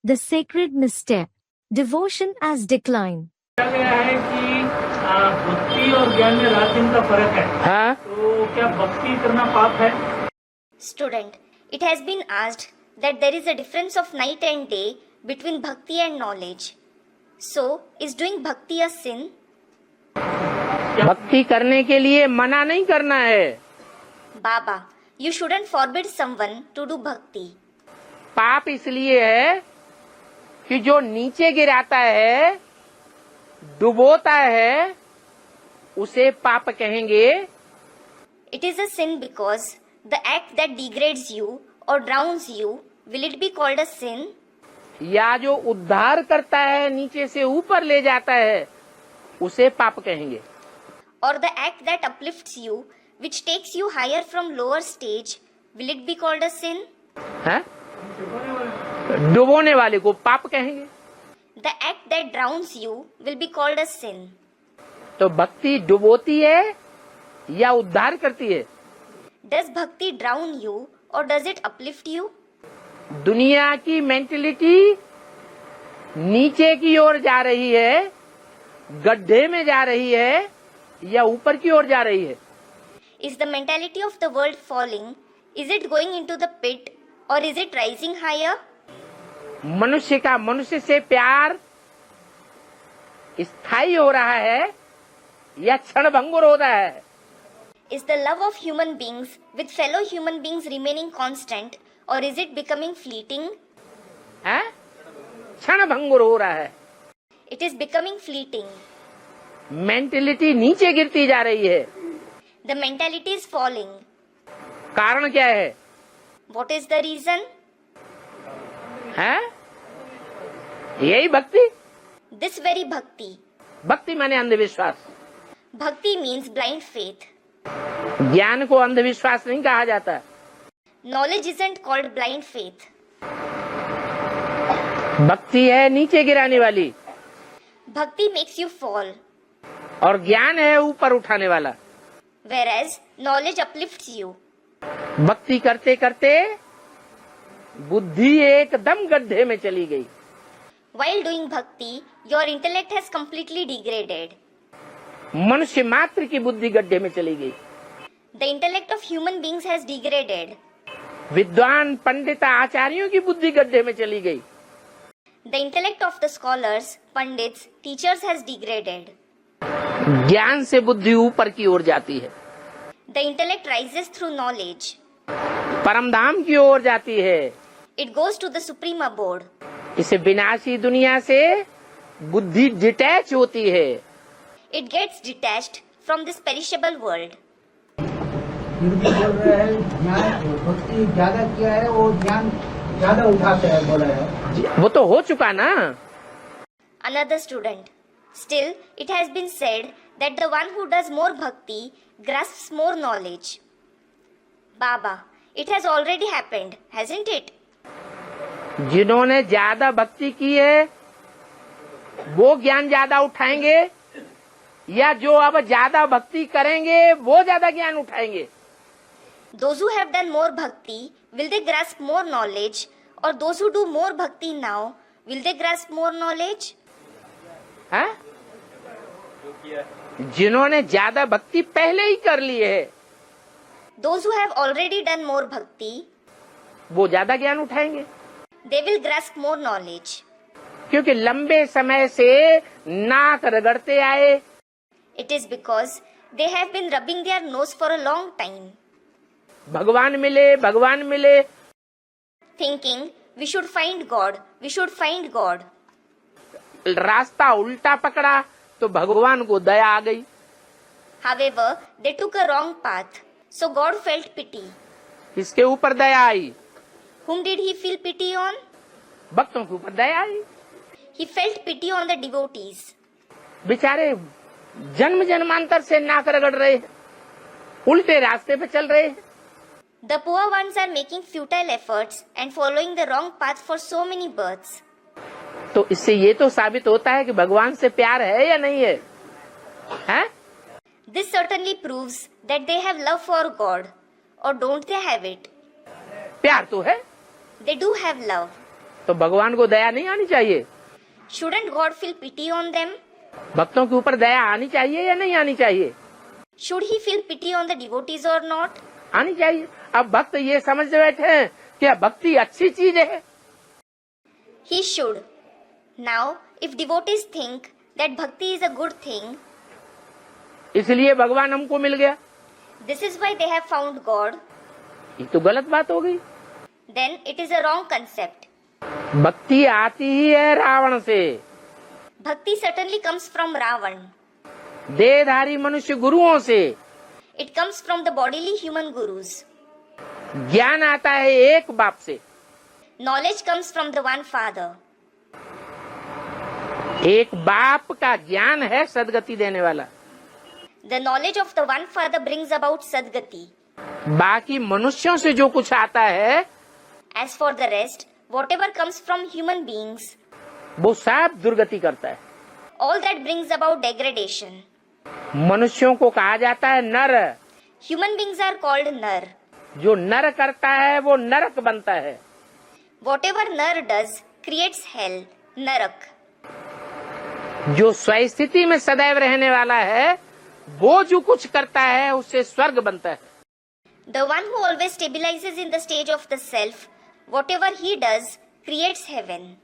The sacred misstep. Devotion as decline. कहा गया है कि भक्ति और ज्ञान में रात दिन का फर्क है। हाँ? तो क्या भक्ति करना पाप है? Student, it has been asked that there is a difference of night and day between bhakti and knowledge. So, is doing bhakti a sin? भक्ति करने के लिए मना नहीं करना है। Baba, you shouldn't forbid someone to do bhakti. पाप इसलिए है कि जो नीचे गिराता है, डुबोता है, उसे पाप कहेंगे। It is a sin because the act that degrades you or drowns you, will it be called a sin? या जो उद्धार करता है, नीचे से ऊपर ले जाता है, उसे पाप कहेंगे। Or the act that uplifts you, which takes you higher from lower stage, will it be called a sin? हैं? डुबोने वाले को पाप कहेंगे। The act that drowns you will be called a sin. तो भक्ति डुबोती है या उद्धार करती है? Does bhakti drown you or does it uplift you? दुनिया की मेंटेलिटी नीचे की ओर जा रही है, गड्ढे में जा रही है, या ऊपर की ओर जा रही है? Is the mentality of the world falling? Is it going into the pit or is it rising higher? मनुष्य का मनुष्य से प्यार स्थायी हो रहा है या क्षणभंगुर हो रहा है? Is the love of human beings with fellow human beings remaining constant or is it becoming fleeting? हैं? क्षणभंगुर हो रहा है। It is becoming fleeting. Mentality नीचे गिरती जा रही है। The mentality is falling. कारण क्या है? What is the reason? हैं? यही भक्ति। This very bhakti. भक्ति माने अंधविश्वास। Bhakti means blind faith. ज्ञान को अंधविश्वास नहीं कहा जाता। Knowledge isn't called blind faith. भक्ति है नीचे गिराने वाली, Bhakti makes you fall, और ज्ञान है ऊपर उठाने वाला। whereas knowledge uplifts you. भक्ति करते करते बुद्धि एकदम गड्ढे में चली गई। While doing bhakti, your intellect has completely degraded. मनुष्य मात्र की बुद्धि गड्ढे में चली गई। The intellect of human beings has degraded. विद्वान पंडित आचार्यों की बुद्धि गड्ढे में चली गई। The intellect of the scholars, pandits, teachers has degraded. ज्ञान से बुद्धि ऊपर की ओर जाती है, The intellect rises through knowledge. परमधाम की ओर जाती है। It goes to the supreme abode. इसे विनाशी दुनिया से बुद्धि डिटैच होती है। It gets detached from this perishable world. Hindi बोल रहे हैं, ज्ञान भक्ति ज्यादा किया है, वो ज्ञान ज्यादा उठाते हैं, बोला है। वो तो हो चुका ना। Another student. Still, it has been said that the one who does more bhakti grasps more knowledge. Baba, it has already happened, hasn't it? जिन्होंने ज्यादा भक्ति की है वो ज्ञान ज्यादा उठाएंगे, या जो अब ज्यादा भक्ति करेंगे वो ज्यादा ज्ञान उठाएंगे? Those who have done more bhakti, will they grasp more knowledge? Or those who do more bhakti now, will they grasp more knowledge? हाँ? जिन्होंने ज्यादा भक्ति पहले ही कर ली है, Those who have already done more bhakti, वो ज्यादा ज्ञान उठाएंगे, they will grasp more knowledge. क्योंकि लंबे समय से नाक रगड़ते आए। It is because they have been rubbing their nose for a long time, भगवान मिले, भगवान मिले, thinking we should find God, we should find God. रास्ता उल्टा पकड़ा तो भगवान को दया आ गई। However, they took a wrong path, so God felt pity. इसके ऊपर दया आई, Whom did he feel pity on? भक्तों के ऊपर दया आई। He felt pity on the devotees. बेचारे जन्म जन्मांतर से नाक रगड़ रहे, उल्टे रास्ते पे चल रहे। The poor ones are making futile efforts and following the wrong path for so many births. तो इससे ये तो साबित होता है कि भगवान से प्यार है या नहीं है? हैं? This certainly proves that they have love for God, or don't they have it? प्यार तो है। They do have love. तो भगवान को दया नहीं आनी चाहिए? Shouldn't God feel pity on them? भक्तों के ऊपर दया आनी चाहिए या नहीं आनी चाहिए? Should he feel pity on the devotees or not? आनी चाहिए। अब भक्त ये समझ बैठे हैं कि भक्ति अच्छी चीज है। He should. Now, if devotees think that bhakti is a good thing, इसलिए भगवान हमको मिल गया, this is why they have found God, ये तो गलत बात हो गई। then it is a wrong concept. भक्ति आती ही है रावण से, Bhakti certainly comes from Ravan. देहधारी मनुष्य गुरुओं से। It comes from the bodily human gurus. ज्ञान आता है एक बाप से, Knowledge comes from the one father. एक बाप का ज्ञान है सदगति देने वाला। The knowledge of the one father brings about Sadgati. बाकी मनुष्यों से जो कुछ आता है As for the rest, whatever comes from human beings, वो सब दुर्गति करता है। all that brings about degradation. मनुष्यों को कहा जाता है नर। Human beings are called Nar. जो नर करता है वो नरक बनता है। Whatever Nar does creates hell, Narak. जो स्वस्थिति में सदैव रहने वाला है वो जो कुछ करता है उससे स्वर्ग बनता है। The one who always stabilizes in the stage of the self, whatever he does creates heaven.